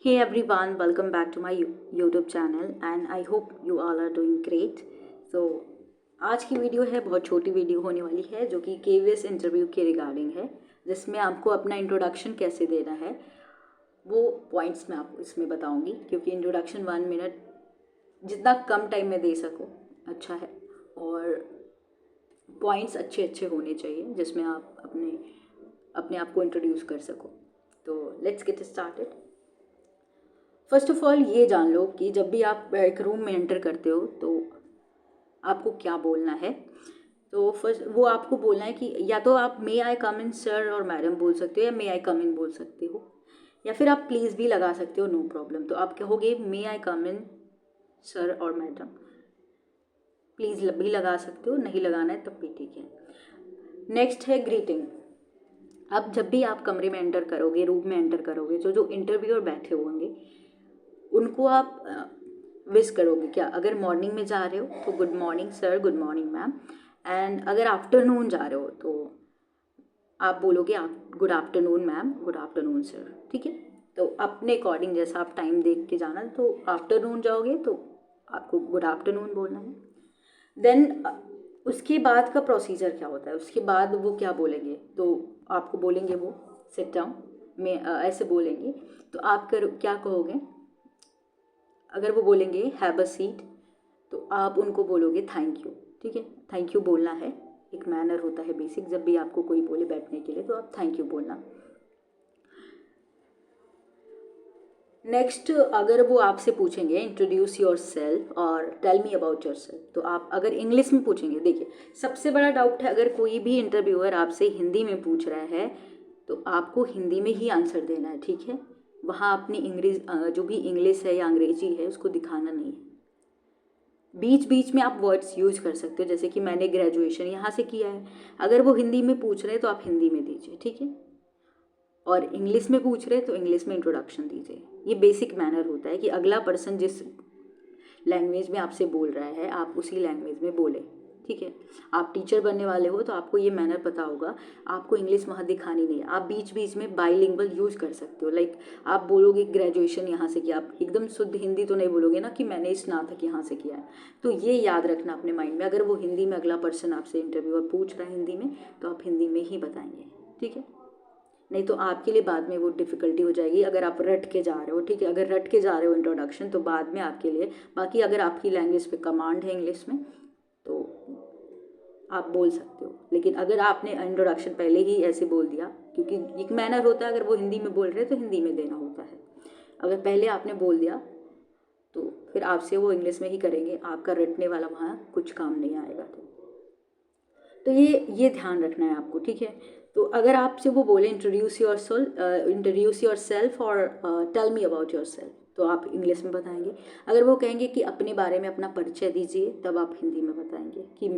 Hey everyone, welcome back to my YouTube channel and I hope you all are doing great. So आज की video है, बहुत छोटी video होने वाली है जो कि केवीएस इंटरव्यू के रिगार्डिंग है, जिसमें आपको अपना इंट्रोडक्शन कैसे देना है वो पॉइंट्स मैं आपको इसमें बताऊंगी, क्योंकि इंट्रोडक्शन 1 मिनट जितना कम टाइम में दे सको अच्छा है और पॉइंट्स अच्छे अच्छे होने चाहिए जिसमें आप अपने अपने आप को इंट्रोड्यूस कर सको. तो let's get started. First of all ये जान लो कि जब भी आप एक रूम में एंटर करते हो तो आपको क्या बोलना है. तो फर्स्ट वो आपको बोलना है कि या तो आप मे आई कम इन सर और मैडम बोल सकते हो, या मे आई कम इन बोल सकते हो, या फिर आप प्लीज़ भी लगा सकते हो, नो प्रॉब्लम. तो आप कहोगे मे आई कम इन सर और मैडम. प्लीज़ भी लगा सकते हो, नहीं लगाना है तब भी ठीक है. नेक्स्ट है ग्रीटिंग. अब जब भी आप कमरे में एंटर करोगे, रूम में एंटर करोगे, जो जो इंटरव्यूअर बैठे होंगे उनको आप विश करोगे. क्या अगर मॉर्निंग में जा रहे हो तो good morning sir, good morning ma'am. And अगर आफ्टरनून जा रहे हो तो आप बोलोगे आप good afternoon ma'am, good afternoon sir. ठीक है. तो अपने अकॉर्डिंग जैसा आप टाइम देख के जाना. तो आफ्टरनून जाओगे तो आपको गुड आफ्टरनून बोलना है. देन उसके बाद का प्रोसीजर क्या होता है, उसके बाद वो क्या बोलेंगे, तो आपको बोलेंगे वो सिट डाउन में ऐसे बोलेंगे. तो आप क्या कहोगे. अगर वो बोलेंगे हैव अ सीट तो आप उनको बोलोगे थैंक यू. ठीक है. थैंक यू बोलना है, एक मैनर होता है बेसिक. जब भी आपको कोई बोले बैठने के लिए तो आप थैंक यू बोलना. नेक्स्ट अगर वो आपसे पूछेंगे इंट्रोड्यूस योर सेल्फ और tell me about yourself, तो आप अगर इंग्लिश में पूछेंगे. देखिए सबसे बड़ा डाउट है, अगर कोई भी इंटरव्यूअर आपसे हिंदी में पूछ रहा है तो आपको हिंदी में ही आंसर देना है. ठीक है. वहाँ अपनी इंग्लिश जो भी इंग्लिश है या अंग्रेजी है उसको दिखाना नहीं है. बीच बीच में आप वर्ड्स यूज कर सकते हो, जैसे कि मैंने ग्रेजुएशन यहाँ से किया है. अगर वो हिंदी में पूछ रहे हैं तो आप हिंदी में दीजिए. ठीक है. और इंग्लिश में पूछ रहे हैं तो इंग्लिश में इंट्रोडक्शन दीजिए. ये बेसिक मैनर होता है कि अगला पर्सन जिस लैंग्वेज में आपसे बोल रहा है आप उसी लैंग्वेज में बोले. ठीक है. आप टीचर बनने वाले हो तो आपको ये मैनर पता होगा. आपको इंग्लिश वहाँ दिखानी नहीं है. आप बीच बीच में बाईलिंगुअल यूज़ कर सकते हो. लाइक आप बोलोगे ग्रेजुएशन यहाँ से किया, आप एकदम शुद्ध हिंदी तो नहीं बोलोगे ना कि मैंने स्नातक यहाँ से किया है. तो ये याद रखना अपने माइंड में. अगर वो हिंदी में अगला पर्सन आपसे इंटरव्यूअर पूछ रहा है हिंदी में तो आप हिंदी में ही बताएंगे. ठीक है. नहीं तो आपके लिए बाद में वो डिफ़िकल्टी हो जाएगी अगर आप रट के जा रहे हो. ठीक है. अगर रट के जा रहे हो इंट्रोडक्शन तो बाद में आपके लिए, बाकी अगर आपकी लैंग्वेज पे कमांड है इंग्लिश में तो आप बोल सकते हो. लेकिन अगर आपने इंट्रोडक्शन पहले ही ऐसे बोल दिया, क्योंकि एक मैनर होता है, अगर वो हिंदी में बोल रहे हैं तो हिंदी में देना होता है. अगर पहले आपने बोल दिया तो फिर आपसे वो इंग्लिश में ही करेंगे, आपका रटने वाला वहाँ कुछ काम नहीं आएगा. तो ये ध्यान रखना है आपको. ठीक है. तो अगर आपसे वो बोले इंट्रोड्यूस योर सेल्फ और tell me about yourself तो आप इंग्लिश में बताएंगे. अगर वो कहेंगे कि अपने बारे में अपना परिचय दीजिए तब आप हिंदी में बताएंगे कि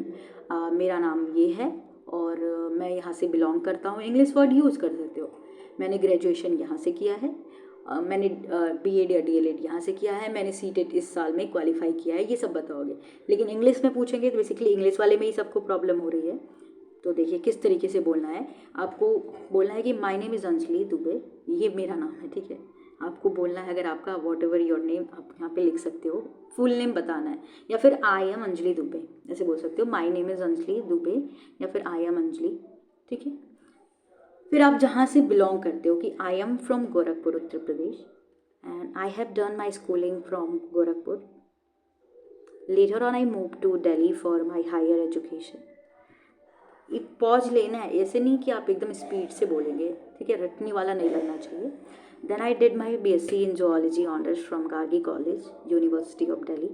मेरा नाम ये है और मैं यहाँ से बिलोंग करता हूँ. इंग्लिश वर्ड यूज़ कर सकते हो. मैंने ग्रेजुएशन यहाँ से किया है, मैंने बीएड या डीएलएड यहाँ से किया है, मैंने सीटेट इस साल में क्वालिफाई किया है, ये सब बताओगे. लेकिन इंग्लिश में पूछेंगे तो बेसिकली इंग्लिश वाले में ही सबको प्रॉब्लम हो रही है. तो देखिए किस तरीके से बोलना है. आपको बोलना है कि my name is Anjali Dubey, ये मेरा नाम है. ठीक है. आपको बोलना है, अगर आपका वॉट एवर योर नेम आप यहाँ पे लिख सकते हो, फुल नेम बताना है, या फिर आई एम अंजलि दुबे ऐसे बोल सकते हो. My name is Anjali Dubey या फिर आई एम अंजलि. ठीक है. फिर आप जहाँ से बिलोंग करते हो कि I am from Gorakhpur Uttar Pradesh and I have done my schooling from Gorakhpur. Later on I move to Delhi for my higher education. एक पॉज लेना है, ऐसे नहीं कि आप एकदम स्पीड से बोलेंगे. ठीक है. रटने वाला नहीं लगना चाहिए. Then I did my BSc in zoology honours from Gargi college, university of Delhi.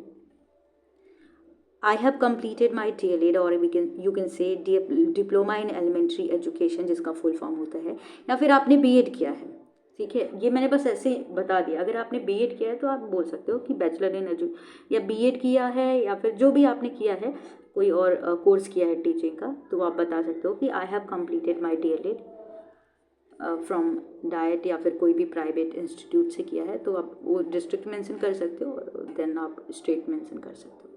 I have completed my DLED और you can say diploma in elementary education, जिसका फुल फॉर्म होता है, या फिर आपने बीएड किया है. ठीक है. ये मैंने बस ऐसे बता दिया. अगर आपने बीएड किया है तो आप बोल सकते हो कि बैचलर इन या बीएड किया है, या फिर जो भी आपने किया है कोई और कोर्स किया है टीचिंग का, तो आप बता सकते हो कि आई have completed my DLED from diet या फिर कोई भी प्राइवेट इंस्टीट्यूट से किया है. तो आप वो डिस्ट्रिक्ट मेंशन कर सकते हो और देन आप स्टेट मेंशन कर सकते हो.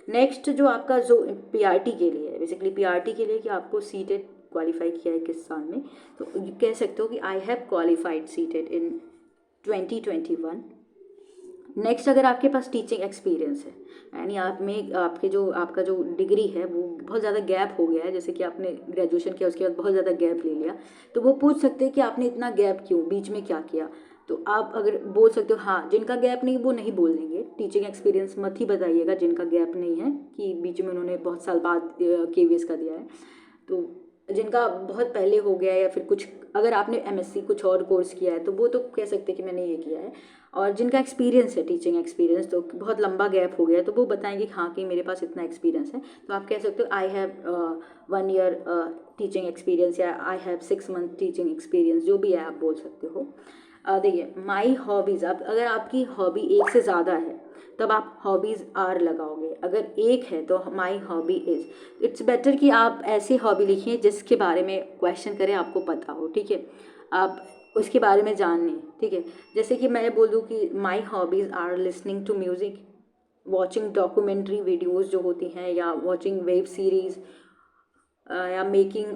नेक्स्ट जो आपका जो पीआरटी के लिए है, बेसिकली पीआरटी के लिए कि आपको सीटेट क्वालिफाई किया है किस साल में, तो कह सकते हो कि I have qualified CTET in 2021। Next, अगर आपके पास टीचिंग एक्सपीरियंस है, यानी आप में आपका जो डिग्री है वो बहुत ज़्यादा गैप हो गया है, जैसे कि आपने ग्रेजुएशन किया उसके बाद बहुत ज़्यादा गैप ले लिया, तो वो पूछ सकते हैं कि आपने इतना गैप क्यों, बीच में क्या किया। तो आप अगर बोल सकते हो हाँ, जिनका गैप नहीं वो नहीं बोल देंगे, टीचिंग एक्सपीरियंस मत ही बताइएगा जिनका गैप नहीं है कि बीच में उन्होंने बहुत साल बाद KVS का दिया है। तो जिनका बहुत पहले हो गया है या फिर कुछ, अगर आपने MSc कुछ और कोर्स किया है तो वो तो कह सकते हैं कि मैंने ये किया है। और जिनका एक्सपीरियंस है, टीचिंग एक्सपीरियंस, तो बहुत लंबा गैप हो गया है, तो वो बताएंगे हाँ कि मेरे पास इतना एक्सपीरियंस है। तो आप कह सकते हो I have 1 year teaching experience, या I have 6 month teaching experience, जो भी है आप बोल सकते हो। देखिए, माई हॉबीज़, अब अगर आपकी हॉबी एक से ज़्यादा है तब आप हॉबीज़ आर लगाओगे, अगर एक है तो my hobby is. It's better कि आप ऐसी हॉबी लिखिए जिसके बारे में क्वेश्चन करें आपको पता हो, ठीक है, आप उसके बारे में जानिए, ठीक है। जैसे कि मैं बोल दूँ कि my hobbies are listening to music, watching documentary videos जो होती हैं, या वॉचिंग वेब सीरीज़, या मेकिंग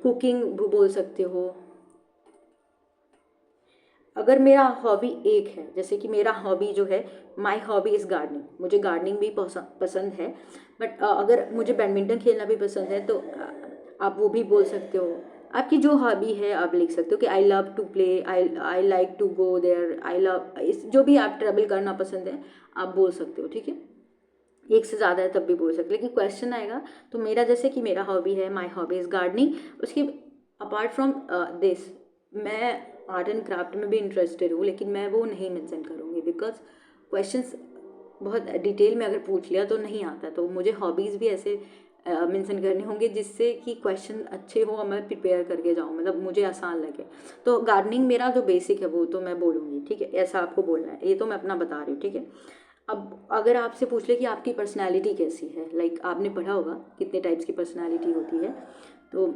कुकिंग बोल सकते हो। अगर मेरा हॉबी एक है, जैसे कि मेरा हॉबी जो है, माय हॉबी इज़ गार्डनिंग, मुझे गार्डनिंग भी पसंद है, बट अगर मुझे बैडमिंटन खेलना भी पसंद है तो आप वो भी बोल सकते हो। आपकी जो हॉबी है आप लिख सकते हो कि I love to play, I like to go there, I love, जो भी आप ट्रैवल करना पसंद है आप बोल सकते हो, ठीक है। एक से ज़्यादा है तब भी बोल सकते, लेकिन क्वेश्चन आएगा तो मेरा, जैसे कि मेरा हॉबी है, माय हॉबी इज़ गार्डनिंग, उसके अपार्ट फ्रॉम दिस मैं आर्ट एंड क्राफ्ट में भी इंटरेस्टेड हूँ, लेकिन मैं वो नहीं मेंशन करूँगी बिकॉज क्वेश्चंस बहुत डिटेल में अगर पूछ लिया तो नहीं आता। तो मुझे हॉबीज़ भी ऐसे मेंशन करने होंगे जिससे कि क्वेश्चन अच्छे हो और मैं प्रिपेयर करके जाऊँ, मतलब मुझे आसान लगे। तो गार्डनिंग मेरा जो बेसिक है वो तो मैं बोलूँगी, ठीक है, ऐसा आपको बोलना है, ये तो मैं अपना बता रही हूँ, ठीक है। अब अगर आपसे पूछ ले कि आपकी पर्सनैलिटी कैसी है, लाइक आपने पढ़ा होगा कितने टाइप्स की पर्सनैलिटी होती है, तो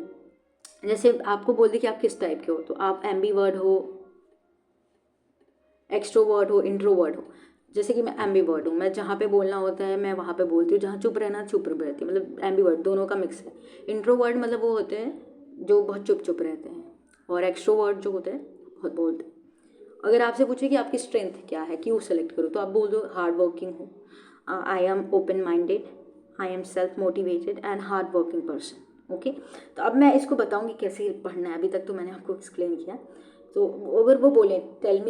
जैसे आपको बोल दे कि आप किस टाइप के हो, तो आप एम्बीवर्ड हो, एक्सट्रोवर्ड हो, इंट्रोवर्ड हो। जैसे कि मैं एम्बीवर्ड हूँ, मैं जहाँ पे बोलना होता है मैं वहाँ पे बोलती हूँ, जहाँ चुप रहना चुप रहती हूँ, मतलब एम्बीवर्ड दोनों का मिक्स है। इंट्रोवर्ड मतलब वो होते हैं जो बहुत चुप चुप रहते हैं, और एक्सट्रोवर्ड जो होते हैं बहुत बोलते हैं। अगर आपसे पूछे कि आपकी स्ट्रेंथ क्या है, क्यों सेलेक्ट करूँ, तो आप बोल दो हार्ड वर्किंग हूँ, I am open minded, I am self motivated and hard working person. Okay, तो अब मैं इसको बताऊँगी कैसे पढ़ना है, अभी तक तो मैंने आपको एक्सप्लेन किया। तो अगर वो बोलें tell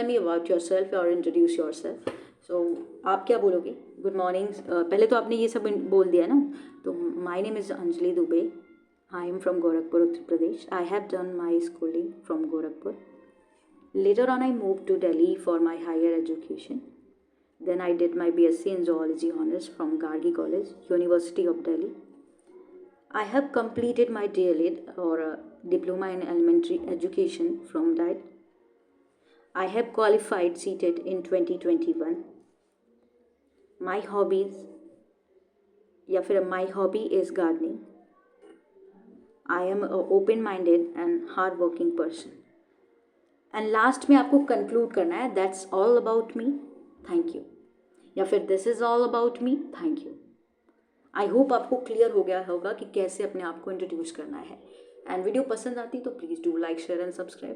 me about yourself और इंट्रोड्यूस योर सेल्फ, सो आप क्या बोलोगे? गुड मॉर्निंग, पहले तो आपने ये सब बोल दिया ना, तो my name is Anjali Dubey, I am from Gorakhpur, Uttar Pradesh, I have done my schooling from Gorakhpur. Later on, I moved to Delhi for my higher education. Then I did my BSc in Zoology Honours from Gargi College, University of Delhi. I have completed my DLED or Diploma in Elementary Education from that. I have qualified seated in 2021. My hobbies, या फिर my hobby is gardening. I am an open-minded and hard-working person. And last में आपको conclude करना है that's all about me, thank you, या फिर this is all about me, thank you. I hope आपको clear हो गया होगा कि कैसे अपने आप को इंट्रोड्यूस करना है। एंड वीडियो पसंद आती तो please do like, share and subscribe.